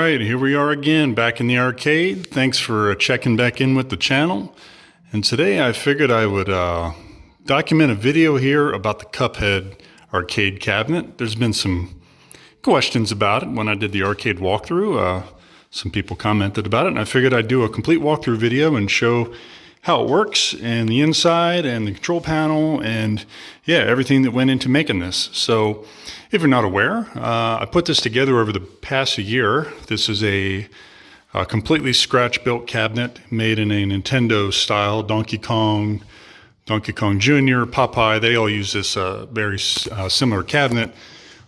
right, here we are again, back in the arcade. Thanks for checking back in with the channel. And today I figured I would document a video here about the Cuphead arcade cabinet. There's been some questions about it when I did the arcade walkthrough. Some people commented about it, and I figured I'd do a complete walkthrough video and show how it works and the inside and the control panel and yeah, everything that went into making this. So if you're not aware, I put this together over the past year. This is a completely scratch-built cabinet made in a Nintendo-style Donkey Kong Jr., Popeye. They all use this very similar cabinet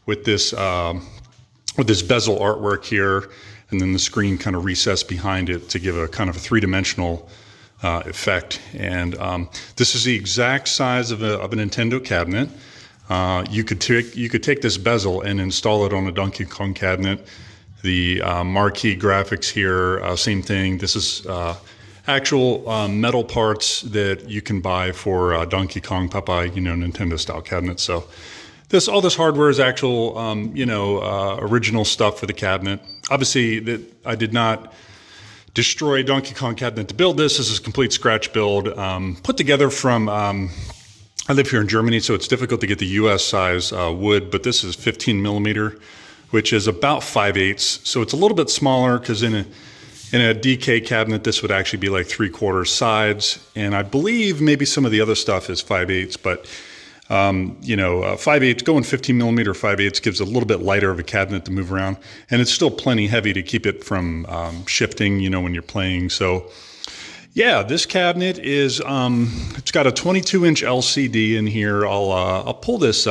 with this bezel artwork here, and then the screen kind of recessed behind it to give a kind of a three-dimensional effect. And this is the exact size of a Nintendo cabinet. You could take this bezel and install it on a Donkey Kong cabinet. The marquee graphics here, same thing. This is actual metal parts that you can buy for Donkey Kong, Popeye, Nintendo-style cabinets. So all this hardware is actual, original stuff for the cabinet. Obviously, that I did not destroy Donkey Kong cabinet to build this. This is a complete scratch build, put together from. I live here in Germany, so it's difficult to get the US size wood, but this is 15 millimeter, which is about 5/8. So it's a little bit smaller because in a DK cabinet, this would actually be like 3/4 sides. And I believe maybe some of the other stuff is 5/8, but 5/8, going 15 millimeter 5/8 gives a little bit lighter of a cabinet to move around. And it's still plenty heavy to keep it from shifting, when you're playing. So yeah, this cabinet is, it's got a 22-inch LCD in here. I'll pull this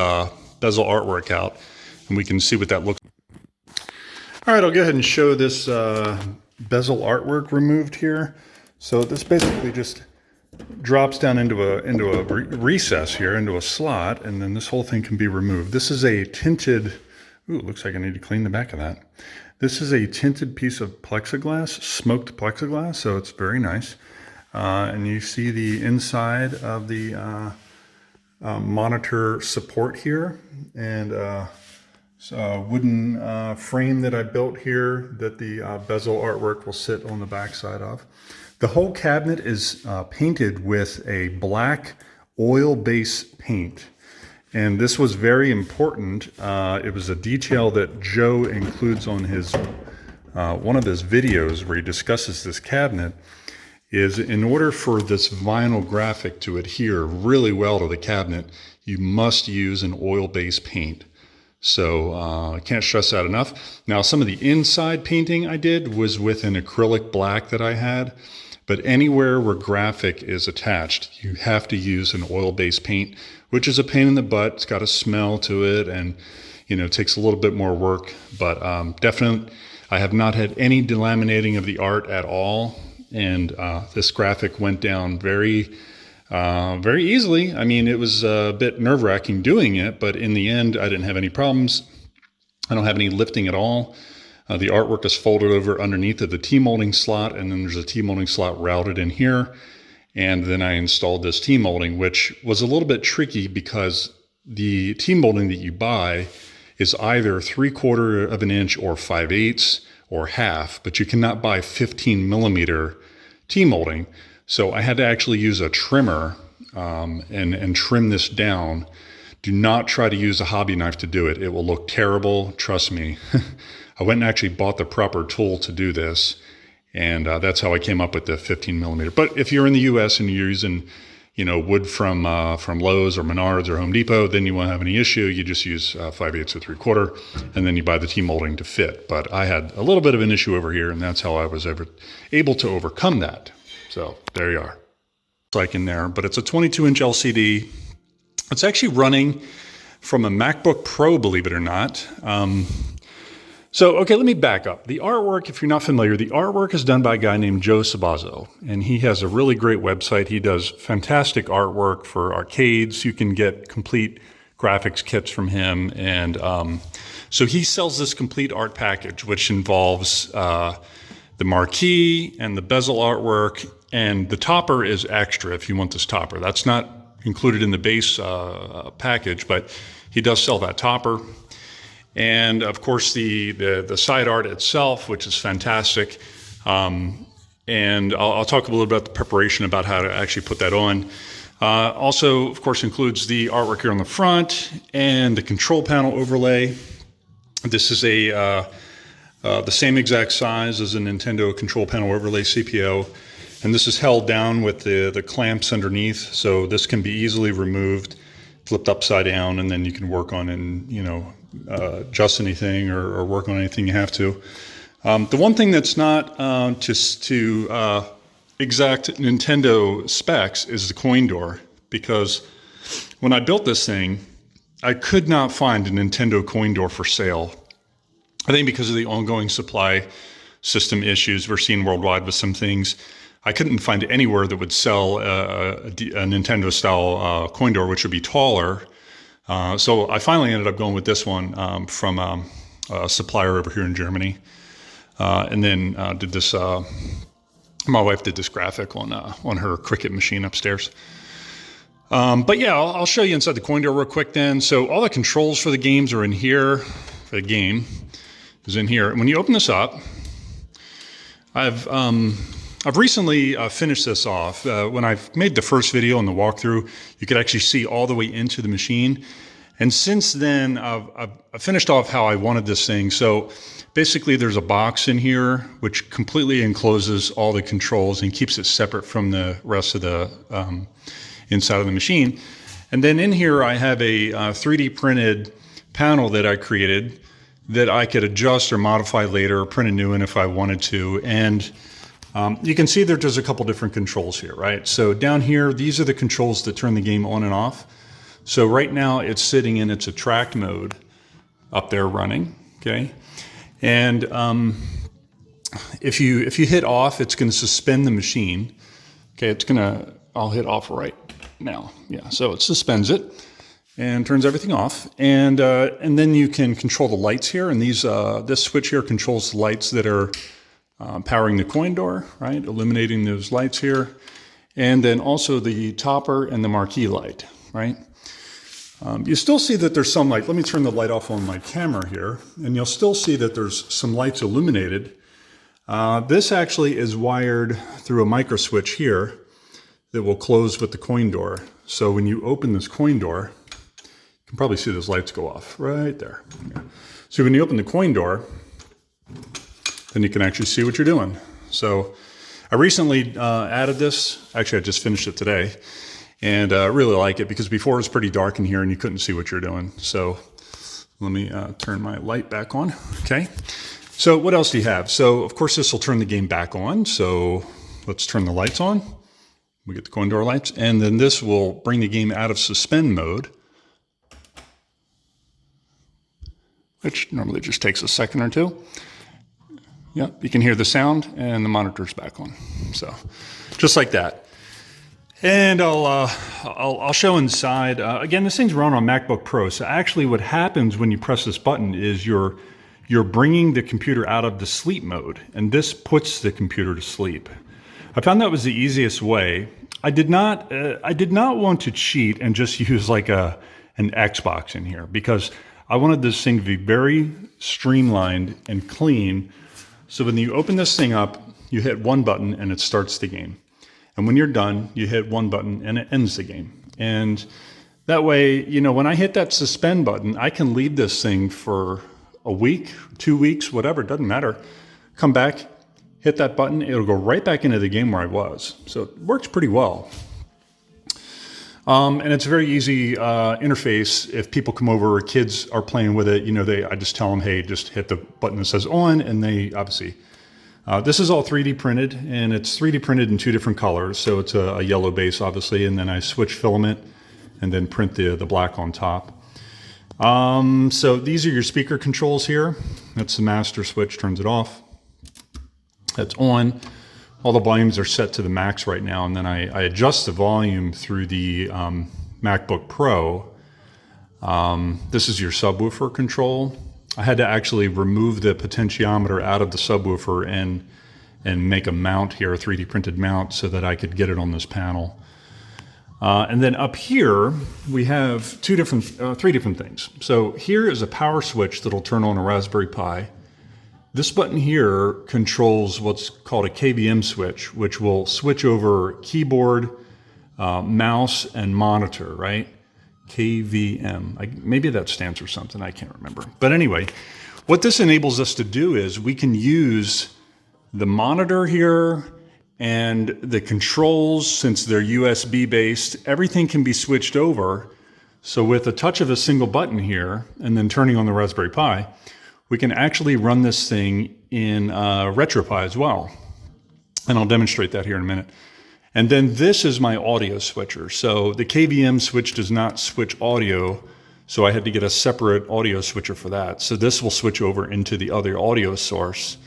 bezel artwork out and we can see what that looks like. All right, I'll go ahead and show this bezel artwork removed here. So this basically just drops down into a recess here, into a slot, and then this whole thing can be removed. This is a tinted, ooh, it looks like I need to clean the back of that. This is a tinted piece of plexiglass, smoked plexiglass, so it's very nice. And you see the inside of the monitor support here, and so a wooden frame that I built here that the bezel artwork will sit on the back side of. The whole cabinet is painted with a black oil-based paint. And this was very important. It was a detail that Joe includes on his one of his videos where he discusses this cabinet, is in order for this vinyl graphic to adhere really well to the cabinet, you must use an oil-based paint. So I can't stress that enough. Now, some of the inside painting I did was with an acrylic black that I had, but anywhere where graphic is attached, you have to use an oil-based paint, which is a pain in the butt. It's got a smell to it, and it takes a little bit more work. But definitely, I have not had any delaminating of the art at all, and this graphic went down very easily. I mean, it was a bit nerve-wracking doing it, but in the end, I didn't have any problems. I don't have any lifting at all. The artwork is folded over underneath of the T-molding slot, and then there's a T-molding slot routed in here. And then I installed this T-molding, which was a little bit tricky because the T-molding that you buy is either 3/4 of an inch or 5/8 or half, but you cannot buy 15 millimeter T-molding. So I had to actually use a trimmer and trim this down. Do not try to use a hobby knife to do it. It will look terrible, trust me. I went and actually bought the proper tool to do this. And that's how I came up with the 15 millimeter. But if you're in the US and you're using, wood from Lowe's or Menards or Home Depot, then you won't have any issue. You just use 5/8 or 3/4, and then you buy the T-molding to fit. But I had a little bit of an issue over here, and that's how I was able to overcome that. So there you are. It's like in there, but it's a 22-inch LCD. It's actually running from a MacBook Pro, believe it or not. So, okay, let me back up. The artwork, if you're not familiar, the artwork is done by a guy named Joe Szabo, and he has a really great website. He does fantastic artwork for arcades. You can get complete graphics kits from him, and so he sells this complete art package, which involves the marquee and the bezel artwork, and the topper is extra if you want this topper. That's not included in the base package, but he does sell that topper. And of course the side art itself, which is fantastic. And I'll talk a little about the preparation about how to actually put that on. Also, of course, includes the artwork here on the front and the control panel overlay. This is the same exact size as a Nintendo control panel overlay CPO. And this is held down with the clamps underneath. So this can be easily removed, flipped upside down, and then you can work on and, you know, adjust anything or work on anything you have to. The one thing that's not just to exact Nintendo specs is the coin door, because when I built this thing, I could not find a Nintendo coin door for sale. I think because of the ongoing supply system issues we're seeing worldwide with some things, I couldn't find anywhere that would sell a Nintendo-style coin door, which would be taller. So I finally ended up going with this one from a supplier over here in Germany. And then did this, my wife did this graphic on her Cricut machine upstairs. But yeah, I'll show you inside the coin door real quick then. So all the controls for the games are in here, for the game is in here. And when you open this up, I've recently finished this off. When I made the first video on the walkthrough, you could actually see all the way into the machine. And since then, I've finished off how I wanted this thing. So basically, there's a box in here which completely encloses all the controls and keeps it separate from the rest of the inside of the machine. And then in here, I have a 3D printed panel that I created that I could adjust or modify later, or print a new one if I wanted to. And you can see that there's a couple different controls here, right? So down here, these are the controls that turn the game on and off. So right now, it's sitting in its attract mode up there running, okay? And if you hit off, it's going to suspend the machine. Okay, I'll hit off right now. Yeah, so it suspends it and turns everything off. And then you can control the lights here. And this switch here controls the lights that are powering the coin door, right? Illuminating those lights here. And then also the topper and the marquee light, right? You still see that there's some light. Let me turn the light off on my camera here, and you'll still see that there's some lights illuminated. This actually is wired through a micro switch here that will close with the coin door. So when you open this coin door, you can probably see those lights go off right there. Yeah. So when you open the coin door, then you can actually see what you're doing. So I recently added this. Actually, I just finished it today. And I really like it because before it was pretty dark in here and you couldn't see what you're doing. So let me turn my light back on. Okay. So what else do you have? So of course this will turn the game back on. So let's turn the lights on. We get the coin door lights, and then this will bring the game out of suspend mode, which normally just takes a second or two. Yep, you can hear the sound and the monitor's back on. So just like that. And I'll show inside. Again, this thing's run on MacBook Pro. So actually what happens when you press this button is you're bringing the computer out of the sleep mode, and this puts the computer to sleep. I found that was the easiest way. I did not want to cheat and just use like an Xbox in here, because I wanted this thing to be very streamlined and clean. So when you open this thing up, you hit one button and it starts the game. And when you're done, you hit one button and it ends the game. And that way, you know, when I hit that suspend button, I can leave this thing for a week, 2 weeks, whatever, it doesn't matter. Come back, hit that button, it'll go right back into the game where I was. So it works pretty well. And it's a very easy interface. If people come over or kids are playing with it, you know, I just tell them, hey, just hit the button that says on, and they obviously, this is all 3D printed, and it's 3D printed in 2 different colors. So it's a yellow base, obviously, and then I switch filament and then print the black on top. So these are your speaker controls here. That's the master switch, turns it off. That's on. All the volumes are set to the max right now, and then I adjust the volume through the MacBook Pro. This is your subwoofer control. I had to actually remove the potentiometer out of the subwoofer and make a mount here, a 3D printed mount, so that I could get it on this panel. And then up here, we have three different things. So here is a power switch that'll turn on a Raspberry Pi. This button here controls what's called a KVM switch, which will switch over keyboard, mouse, and monitor, right? KVM. Maybe that stands for something, I can't remember. But anyway, what this enables us to do is we can use the monitor here and the controls, since they're USB based, everything can be switched over. So with a touch of a single button here and then turning on the Raspberry Pi, we can actually run this thing in RetroPie as well. And I'll demonstrate that here in a minute. And then this is my audio switcher. So the KVM switch does not switch audio, so I had to get a separate audio switcher for that. So this will switch over into the other audio source.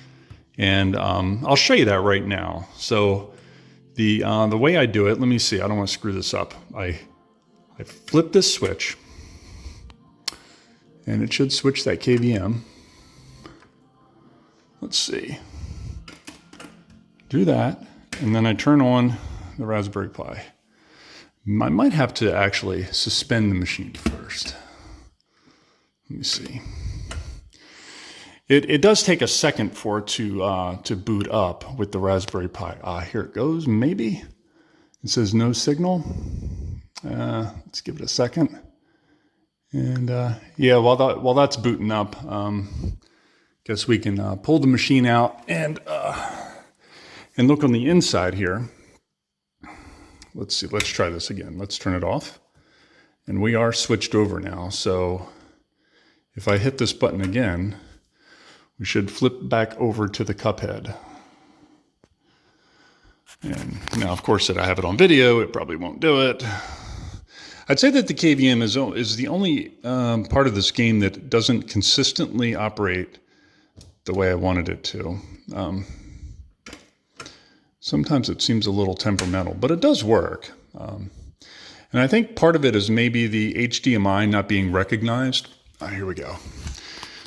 And I'll show you that right now. So the way I do it, let me see, I don't want to screw this up. I flip this switch, and it should switch that KVM. Let's see. Do that, and then I turn on the Raspberry Pi. I might have to actually suspend the machine first. Let me see. It does take a second for it to boot up with the Raspberry Pi. Here it goes, maybe. It says no signal. Let's give it a second. And yeah, while that's booting up, guess we can pull the machine out and look on the inside here. Let's see, let's try this again. Let's turn it off. And we are switched over now. So if I hit this button again, we should flip back over to the Cuphead. And now, of course, that I have it on video, it probably won't do it. I'd say that the KVM is the only part of this game that doesn't consistently operate the way I wanted it to. Sometimes it seems a little temperamental, but it does work. And I think part of it is maybe the HDMI not being recognized. Here we go.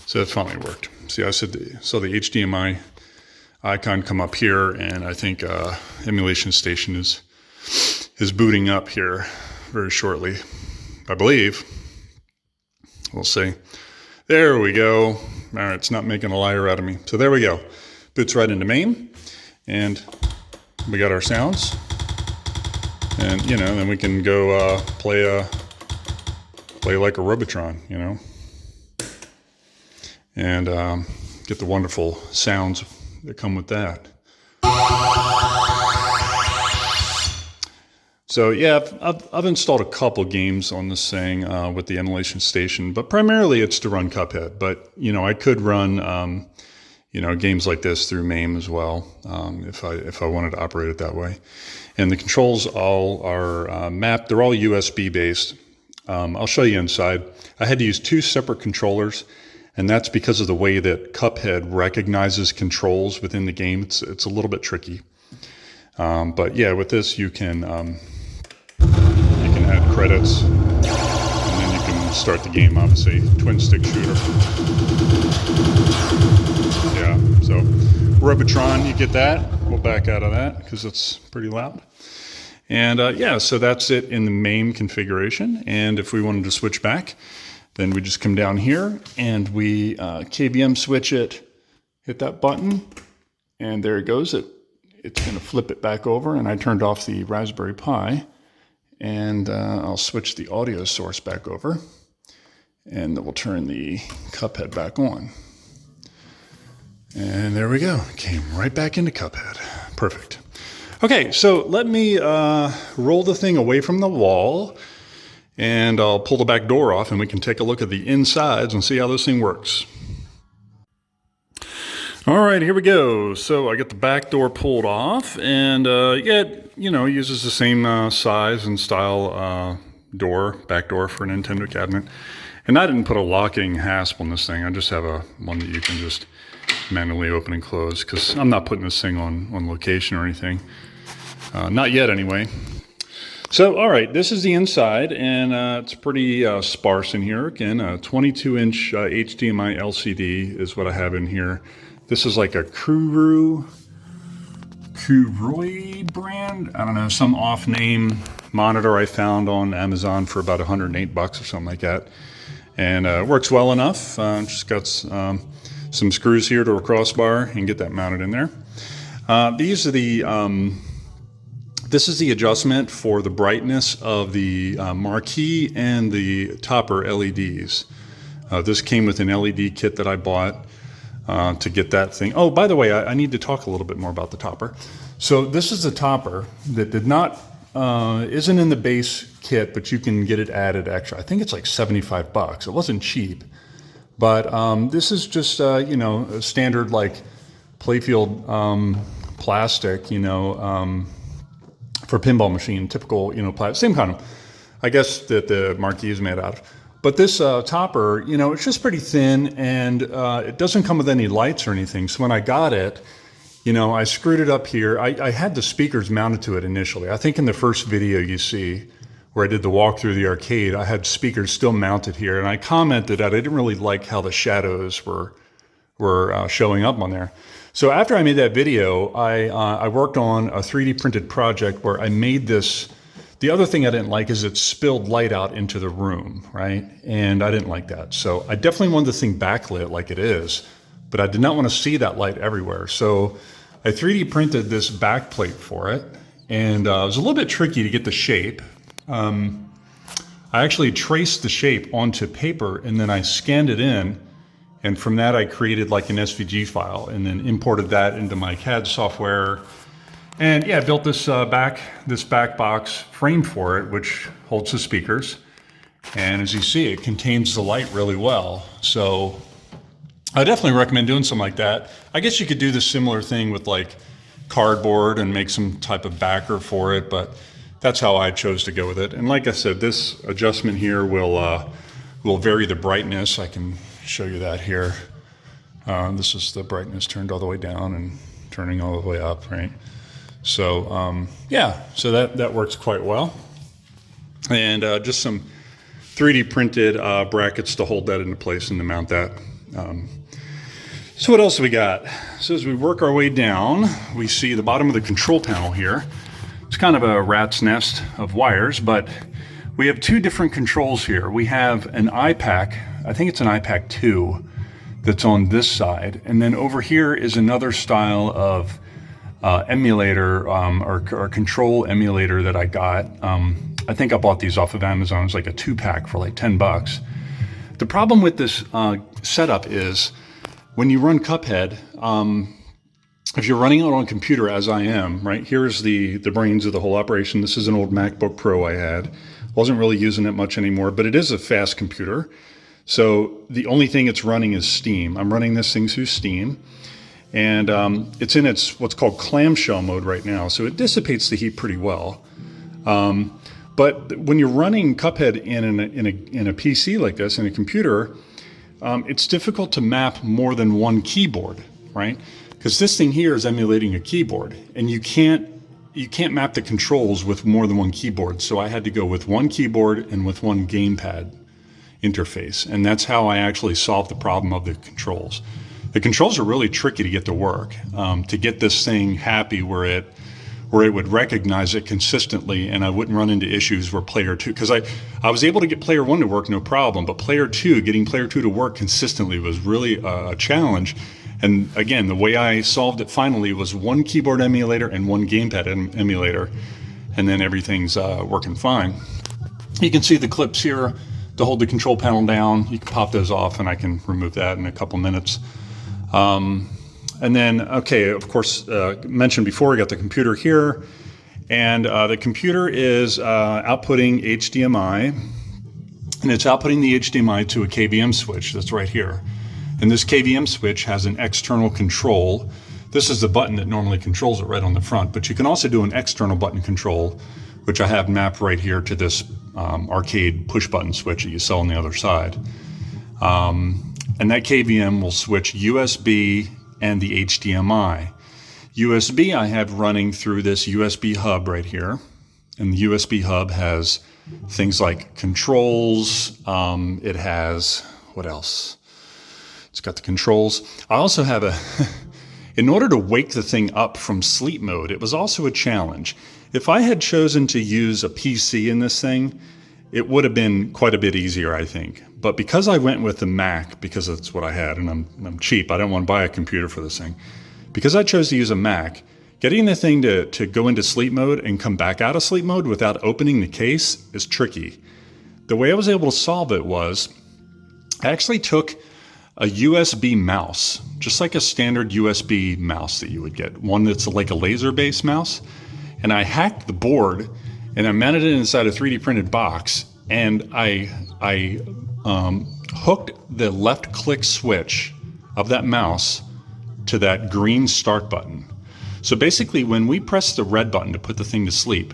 So it finally worked. See, I saw the HDMI icon come up here, and I think Emulation Station is booting up here very shortly, I believe. We'll see. There we go. All right, it's not making a liar out of me. So there we go. Boots right into MAME, and we got our sounds. And, you know, then we can go play like a Robotron, you know, and get the wonderful sounds that come with that. So yeah, I've installed a couple games on this thing with the Emulation Station, but primarily it's to run Cuphead. But you know, I could run you know, games like this through MAME as well if I wanted to operate it that way. And the controls all are mapped. They're all USB based. I'll show you inside. I had to use two separate controllers, and that's because of the way that Cuphead recognizes controls within the game. It's a little bit tricky. But yeah, with this you can add credits, and then you can start the game. Obviously, twin stick shooter. Yeah, so Robotron, you get that. We'll back out of that because it's pretty loud. And yeah, so that's it in the MAME configuration. And if we wanted to switch back, then we just come down here and we KVM switch it, hit that button, and there it goes. It's going to flip it back over, and I turned off the Raspberry Pi, and I'll switch the audio source back over, and then we'll turn the Cuphead back on. And there we go. Came right back into Cuphead. Perfect. Okay, so let me roll the thing away from the wall, and I'll pull the back door off, and we can take a look at the insides and see how this thing works. All right, here we go. So I got the back door pulled off, and yeah, you know, it uses the same size and style back door for a Nintendo cabinet. And I didn't put a locking hasp on this thing. I just have one that you can just manually open and close, because I'm not putting this thing on location or anything. Not yet, anyway. So, all right, this is the inside, and it's pretty sparse in here. Again, a 22-inch HDMI LCD is what I have in here. This is like a Kuroi brand. I don't know, some off name monitor I found on Amazon for about 108 bucks or something like that. And it works well enough. Just got some screws here to a crossbar and get that mounted in there. These are the, this is the adjustment for the brightness of the marquee and the topper LEDs. This came with an LED kit that I bought to get that thing. Oh, by the way, I need to talk a little bit more about the topper. So this is the topper that did not, isn't in the base kit, but you can get it added extra. I think it's like 75 bucks. It wasn't cheap, but this is just, you know, a standard like playfield plastic, you know, for pinball machine, typical, you know, plastic, same kind of, I guess that the marquee is made out of. But this topper, you know, it's just pretty thin, and it doesn't come with any lights or anything. So when I got it, you know, I screwed it up here. I had the speakers mounted to it initially. I think in the first video you see where I did the walk through the arcade, I had speakers still mounted here. And I commented that I didn't really like how the shadows were showing up on there. So after I made that video, I worked on a 3D printed project where I made this. The other thing I didn't like is it spilled light out into the room, right? And I didn't like that. So I definitely wanted the thing backlit like it is, but I did not want to see that light everywhere. So I 3D printed this back plate for it, and it was a little bit tricky to get the shape. I actually traced the shape onto paper, and then I scanned it in, and from that I created like an SVG file, and then imported that into my CAD software. And yeah, I built this back box frame for it, which holds the speakers. And as you see, it contains the light really well. So I definitely recommend doing something like that. I guess you could do the similar thing with like cardboard and make some type of backer for it, but that's how I chose to go with it. And like I said, this adjustment here will vary the brightness. I can show you that here. This is the brightness turned all the way down and turning all the way up, right? So yeah, so that works quite well. And just some 3D printed brackets to hold that into place and to mount that. So what else have we got? So as we work our way down, we see the bottom of the control panel here. It's kind of a rat's nest of wires, but we have two different controls here. We have an iPack, I think it's an iPack 2, that's on this side. And then over here is another style of emulator or control emulator that I got. I think I bought these off of Amazon. It's like a 2-pack for like 10 bucks. The problem with this setup is when you run Cuphead, if you're running it on a computer, as I am, right, here's the brains of the whole operation. This is an old MacBook Pro I had. Wasn't really using it much anymore, but it is a fast computer. So the only thing it's running is Steam. I'm running this thing through Steam. And it's in its what's called clamshell mode right now, so it dissipates the heat pretty well. But when you're running Cuphead in a PC like this, in a computer, it's difficult to map more than one keyboard, right? Because this thing here is emulating a keyboard, and you can't map the controls with more than one keyboard. So I had to go with one keyboard and with one gamepad interface, and that's how I actually solved the problem of the controls. The controls are really tricky to get to work, to get this thing happy where it would recognize it consistently, and I wouldn't run into issues where player 2, because I was able to get player 1 to work no problem, but getting player 2 to work consistently was really a challenge. And again, the way I solved it finally was one keyboard emulator and one gamepad emulator, and then everything's working fine. You can see the clips here to hold the control panel down. You can pop those off, and I can remove that in a couple minutes. And then, okay, of course, mentioned before, we got the computer here, and the computer is outputting HDMI, and it's outputting the HDMI to a KVM switch that's right here. And this KVM switch has an external control. This is the button that normally controls it right on the front, but you can also do an external button control, which I have mapped right here to this arcade push button switch that you saw on the other side. And that KVM will switch USB and the HDMI. USB I have running through this USB hub right here. And the USB hub has things like controls. It has, what else? It's got the controls. I also have In order to wake the thing up from sleep mode, it was also a challenge. If I had chosen to use a PC in this thing, it would have been quite a bit easier, I think. But because I went with the Mac, because that's what I had, and I'm cheap, I don't want to buy a computer for this thing. Because I chose to use a Mac, getting the thing to go into sleep mode and come back out of sleep mode without opening the case is tricky. The way I was able to solve it was, I actually took a USB mouse, just like a standard USB mouse that you would get, one that's like a laser-based mouse, and I hacked the board and I mounted it inside a 3D printed box, and I hooked the left click switch of that mouse to that green start button. So basically, when we press the red button to put the thing to sleep,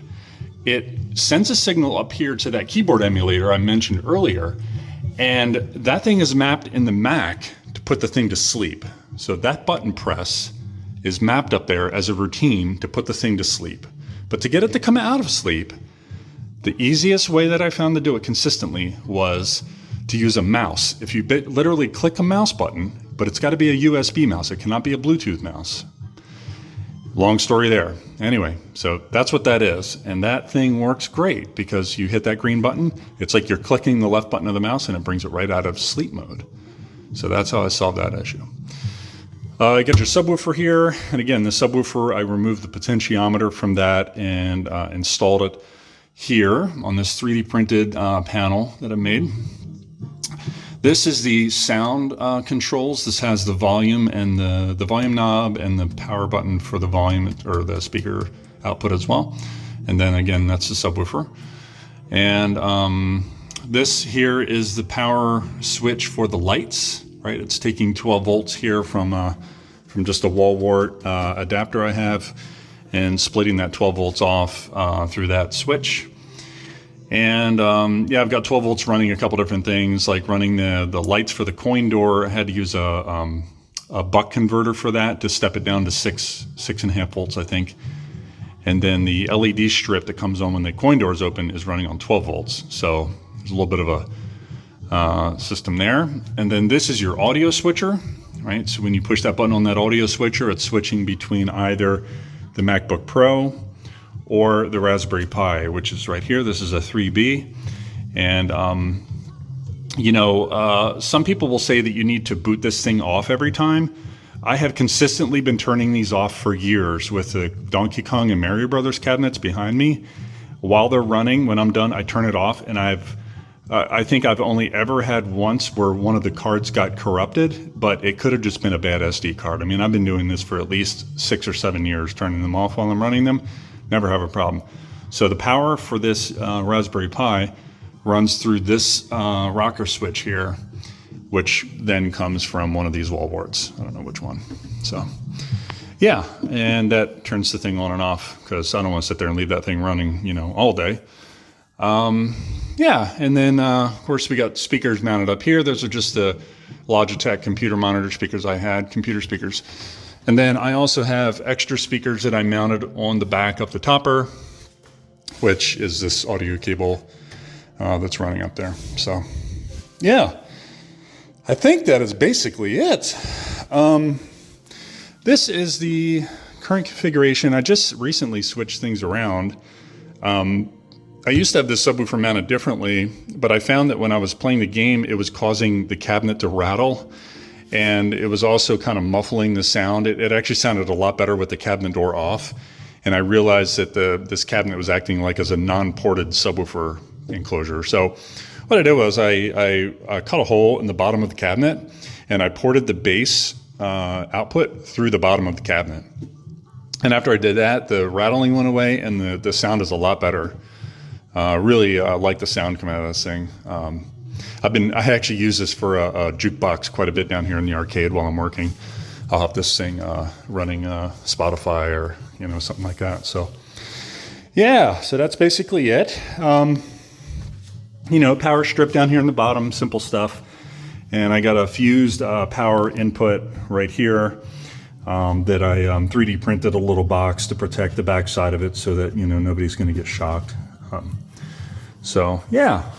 it sends a signal up here to that keyboard emulator I mentioned earlier, and that thing is mapped in the Mac to put the thing to sleep. So that button press is mapped up there as a routine to put the thing to sleep. But to get it to come out of sleep, the easiest way that I found to do it consistently was to use a mouse. If you literally click a mouse button, but it's got to be a USB mouse, it cannot be a Bluetooth mouse. Long story there. Anyway, so that's what that is. And that thing works great because you hit that green button, it's like you're clicking the left button of the mouse and it brings it right out of sleep mode. So that's how I solved that issue. You get your subwoofer here. And again, the subwoofer, I removed the potentiometer from that and installed it here on this 3D printed panel that I made. This is the sound controls. This has the volume and the volume knob and the power button for the volume or the speaker output as well. And then again, that's the subwoofer. And this here is the power switch for the lights, right? It's taking 12 volts here from just a wall wart adapter I have and splitting that 12 volts off through that switch. And yeah, I've got 12 volts running a couple different things, like running the lights for the coin door. I had to use a buck converter for that to step it down to 6.5 volts, I think. And then the LED strip that comes on when the coin door is open is running on 12 volts. So there's a little bit of a system there. And then this is your audio switcher, right? So when you push that button on that audio switcher, it's switching between either the MacBook Pro or the Raspberry Pi, which is right here. This is a 3B. And, some people will say that you need to boot this thing off every time. I have consistently been turning these off for years with the Donkey Kong and Mario Brothers cabinets behind me. While they're running, when I'm done, I turn it off, and I think I've only ever had once where one of the cards got corrupted, but it could have just been a bad SD card. I mean, I've been doing this for at least 6 or 7 years, turning them off while I'm running them. Never have a problem. So the power for this Raspberry Pi runs through this rocker switch here, which then comes from one of these wall warts. I don't know which one. So yeah, and that turns the thing on and off because I don't want to sit there and leave that thing running, all day. Yeah, and then of course we got speakers mounted up here. Those are just the Logitech computer monitor speakers I had, computer speakers. And then I also have extra speakers that I mounted on the back of the topper, which is this audio cable that's running up there. So yeah, I think that is basically it. This is the current configuration. I just recently switched things around. I used to have this subwoofer mounted differently, but I found that when I was playing the game, it was causing the cabinet to rattle. And it was also kind of muffling the sound. It actually sounded a lot better with the cabinet door off. And I realized that this cabinet was acting like as a non-ported subwoofer enclosure. So what I did was I cut a hole in the bottom of the cabinet and I ported the bass output through the bottom of the cabinet. And after I did that, the rattling went away and the sound is a lot better. Really like the sound coming out of this thing. I actually use this for a jukebox quite a bit down here in the arcade while I'm working. I'll have this thing running Spotify or something like that. So yeah, so that's basically it. Power strip down here in the bottom, simple stuff. And I got a fused power input right here that I 3D printed a little box to protect the back side of it so that nobody's going to get shocked. So yeah,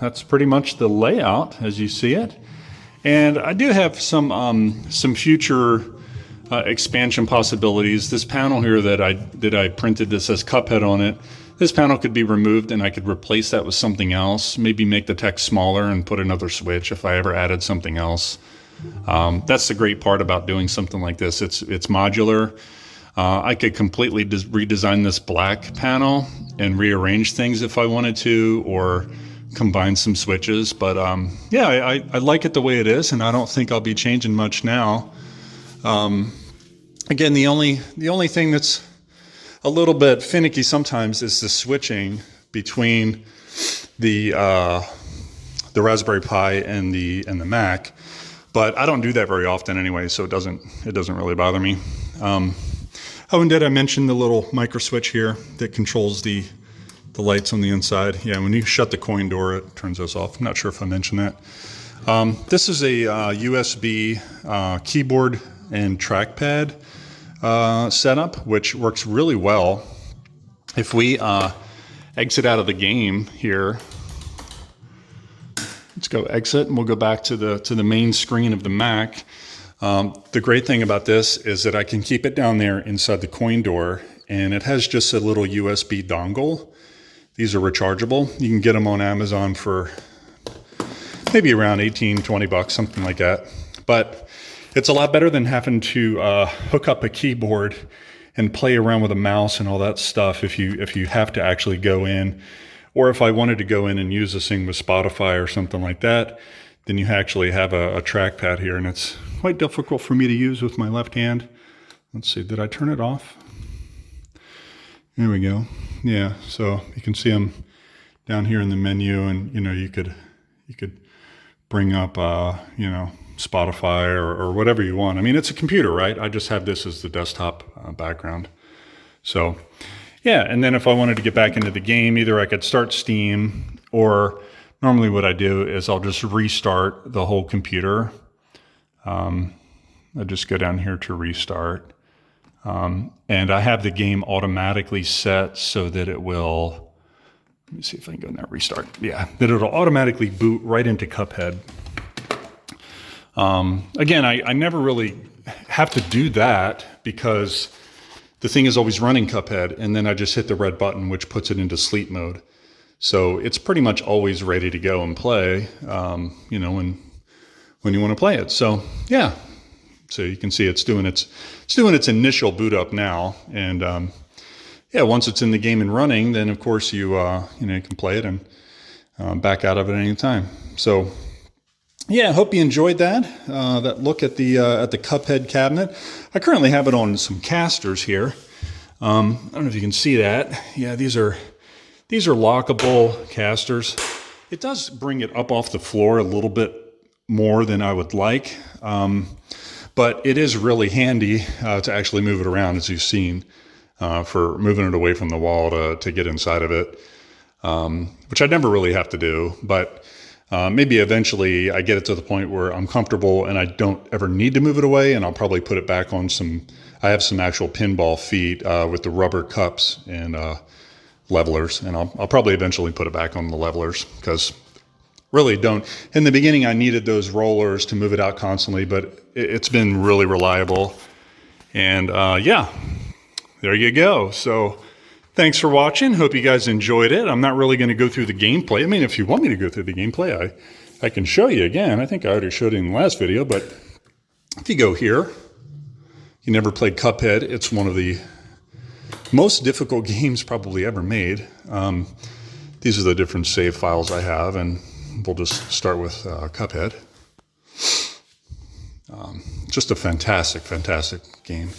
that's pretty much the layout as you see it. And I do have some future expansion possibilities. This panel here that I printed that says Cuphead on it, this panel could be removed and I could replace that with something else, maybe make the text smaller and put another switch if I ever added something else. That's the great part about doing something like this. It's modular. I could completely redesign this black panel and rearrange things if I wanted to, or combine some switches. But yeah, I like it the way it is, and I don't think I'll be changing much now. Again, the only thing that's a little bit finicky sometimes is the switching between the Raspberry Pi and the Mac. But I don't do that very often anyway, so it doesn't really bother me. Oh, and did I mention the little micro switch here that controls the lights on the inside? Yeah, when you shut the coin door, it turns those off. I'm not sure if I mentioned that. This is a USB keyboard and trackpad setup, which works really well. If we exit out of the game here, let's go exit, and we'll go back to the main screen of the Mac. The great thing about this is that I can keep it down there inside the coin door, and it has just a little USB dongle. These are rechargeable. You can get them on Amazon for maybe around 18, 20 bucks, something like that. But it's a lot better than having to hook up a keyboard and play around with a mouse and all that stuff if you have to actually go in. Or if I wanted to go in and use this thing with Spotify or something like that, then you actually have a trackpad here, and it's quite difficult for me to use with my left hand. Let's see, did I turn it off? There we go. Yeah, so you can see I'm down here in the menu, and you could bring up Spotify or whatever you want. I mean, it's a computer, right? I just have this as the desktop background. So yeah, and then if I wanted to get back into the game, either I could start Steam, or normally what I do is I'll just restart the whole computer. I just go down here to restart. And I have the game automatically set so that it will, let me see if I can go in there, restart. Yeah, that it'll automatically boot right into Cuphead. Again, I never really have to do that because the thing is always running Cuphead, and then I just hit the red button, which puts it into sleep mode. So it's pretty much always ready to go and play, when you want to play it. So yeah, so you can see it's doing its initial boot up now, and yeah, once it's in the game and running, then of course you can play it and back out of it at any time. So yeah, I hope you enjoyed that look at the Cuphead cabinet. I currently have it on some casters here. I don't know if you can see that. Yeah, these are lockable casters. It does bring it up off the floor a little bit more than I would like, but it is really handy to actually move it around, as you've seen, for moving it away from the wall to get inside of it, which I never really have to do, but maybe eventually I get it to the point where I'm comfortable and I don't ever need to move it away, and I'll probably put it back on I have some actual pinball feet with the rubber cups and levelers, and I'll probably eventually put it back on the levelers, because really in the beginning I needed those rollers to move it out constantly, but it's been really reliable. And yeah, there you go. So thanks for watching. Hope you guys enjoyed it. I'm not really going to go through the gameplay. I mean, if you want me to go through the gameplay, I can show you again. I think I already showed it in the last video, but if you go here, you never played Cuphead. It's one of the most difficult games probably ever made. These are the different save files I have, and we'll just start with Cuphead. Just a fantastic game.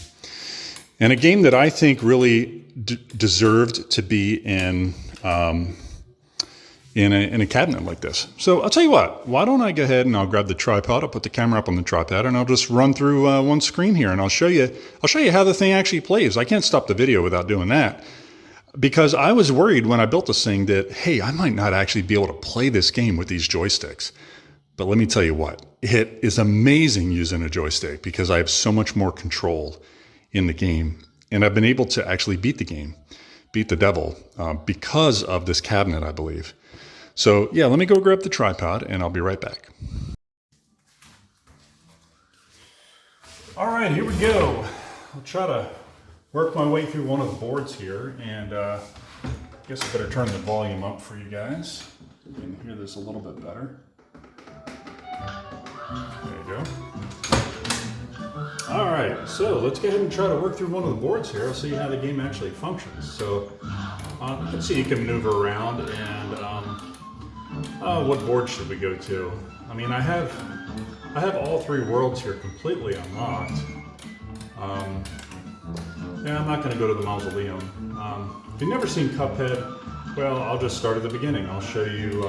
And a game that I think really deserved to be in a cabinet like this. So I'll tell you what, why don't I go ahead and I'll grab the tripod, I'll put the camera up on the tripod, and I'll just run through one screen here, and I'll show you how the thing actually plays. I can't stop the video without doing that, because I was worried when I built this thing that, hey, I might not actually be able to play this game with these joysticks. But let me tell you what, it is amazing using a joystick, because I have so much more control in the game. And I've been able to actually beat the devil, because of this cabinet, I believe. So yeah, let me go grab the tripod and I'll be right back. All right, here we go. I'll try to work my way through one of the boards here, and I guess I better turn the volume up for you guys. You can hear this a little bit better. There you go. All right, so let's go ahead and try to work through one of the boards here. I'll see how the game actually functions. So you can see you can maneuver around, and what board should we go to? I mean, I have all three worlds here completely unlocked. Yeah, I'm not going to go to the Mausoleum. If you've never seen Cuphead, well, I'll just start at the beginning. I'll show you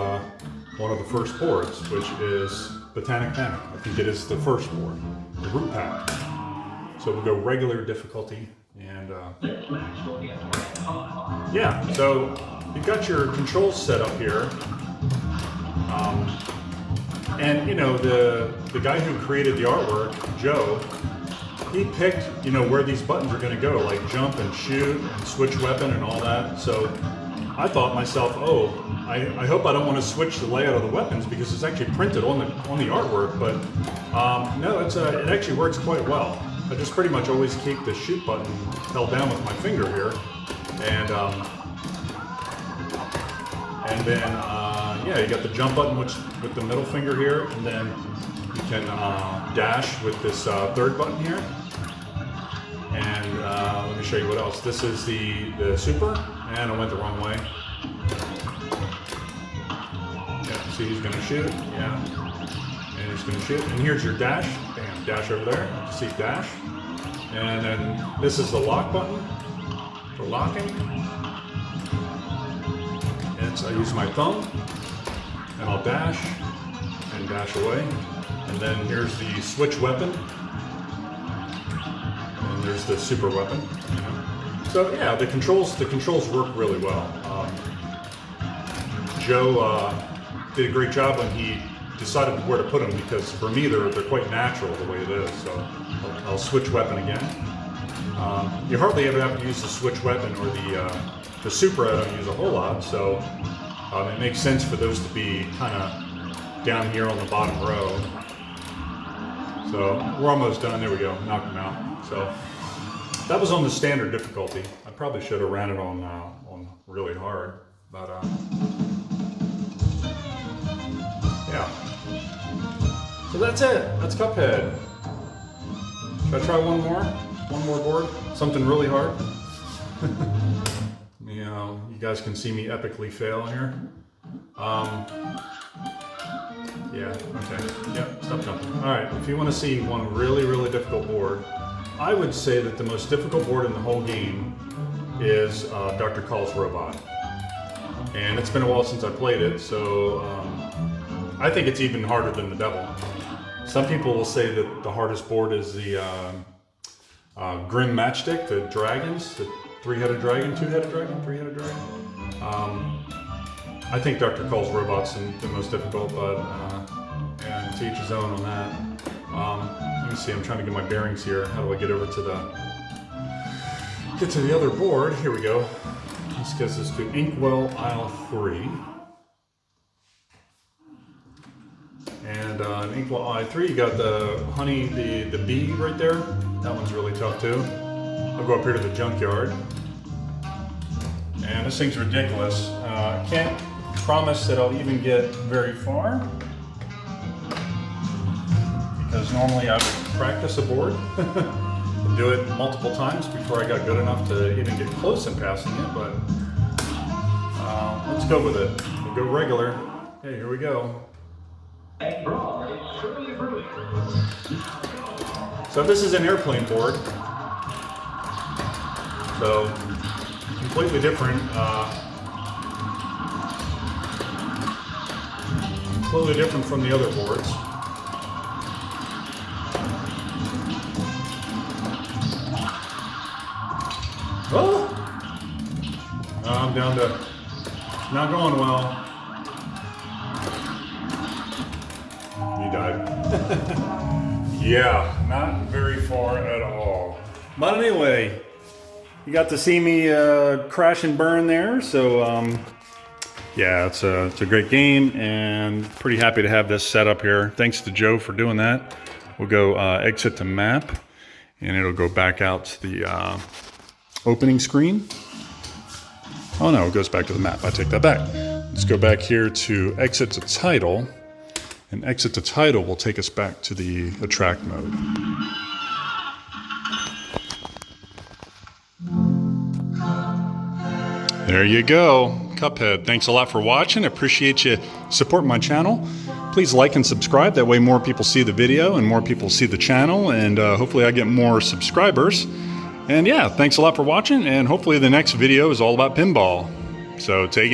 one of the first boards, which is Botanic Panic. I think it is the first board, the root pack. So we'll go regular difficulty, and yeah, so you've got your controls set up here. And you know, the guy who created the artwork, Joe, he picked, you know, where these buttons are going to go, like jump and shoot and switch weapon and all that. So I thought myself, oh, I hope I don't want to switch the layout of the weapons because it's actually printed on the artwork. But no, it actually works quite well. I just pretty much always keep the shoot button held down with my finger here, and then yeah, you got the jump button with the middle finger here, and then you can dash with this third button here. And let me show you what else. This is the super, and I went the wrong way. Yeah, see, he's gonna shoot, yeah, and he's gonna shoot. And here's your dash, bam, dash over there. You see dash, and then this is the lock button for locking. And so I use my thumb, and I'll dash and dash away. And then here's the switch weapon. And there's the super weapon. You know? So yeah, the controls work really well. Joe did a great job when he decided where to put them, because for me they're quite natural the way it is. So I'll switch weapon again. You hardly ever have to use the switch weapon or the super. I don't use a whole lot, so it makes sense for those to be kind of down here on the bottom row. So we're almost done. There we go. Knocked them out. So that was on the standard difficulty. I probably should have ran it on really hard, but yeah. So that's it. That's Cuphead. Should I try one more? One more board? Something really hard? You know, you guys can see me epically fail here. Yeah, okay. Yep, stop jumping. Alright, if you want to see one really, really difficult board, I would say that the most difficult board in the whole game is Dr. Call's Robot. And it's been a while since I played it, so I think it's even harder than the Devil. Some people will say that the hardest board is the Grim Matchstick, the dragons, the three-headed dragon, two-headed dragon, three-headed dragon. I think Dr. Call's Robot's the most difficult, but and to each his own on that. Let me see, I'm trying to get my bearings here. How do I get over to the other board? Here we go. This gets us to Inkwell Aisle 3. And in Inkwell Aisle 3, you got the honey, the bee right there. That one's really tough too. I'll go up here to the junkyard. And this thing's ridiculous. I can't promise that I'll even get very far, because normally I would practice a board and do it multiple times before I got good enough to even get close in passing it, but let's go with it. We'll go regular. Hey, here we go. So this is an airplane board. So completely different. Completely different from the other boards. Oh! I'm down to, not going well. You died. Yeah, not very far at all. But anyway, you got to see me crash and burn there, so yeah, it's a great game, and pretty happy to have this set up here. Thanks to Joe for doing that. We'll go exit to map. and it'll go back out to the opening screen. Oh no, it goes back to the map. I take that back. Let's go back here to exit to title, and exit to title will take us back to the attract mode. There you go, Cuphead. Thanks a lot for watching. I appreciate you supporting my channel. Please like and subscribe. That way more people see the video and more people see the channel, and hopefully I get more subscribers. And yeah, thanks a lot for watching, and hopefully the next video is all about pinball. So take it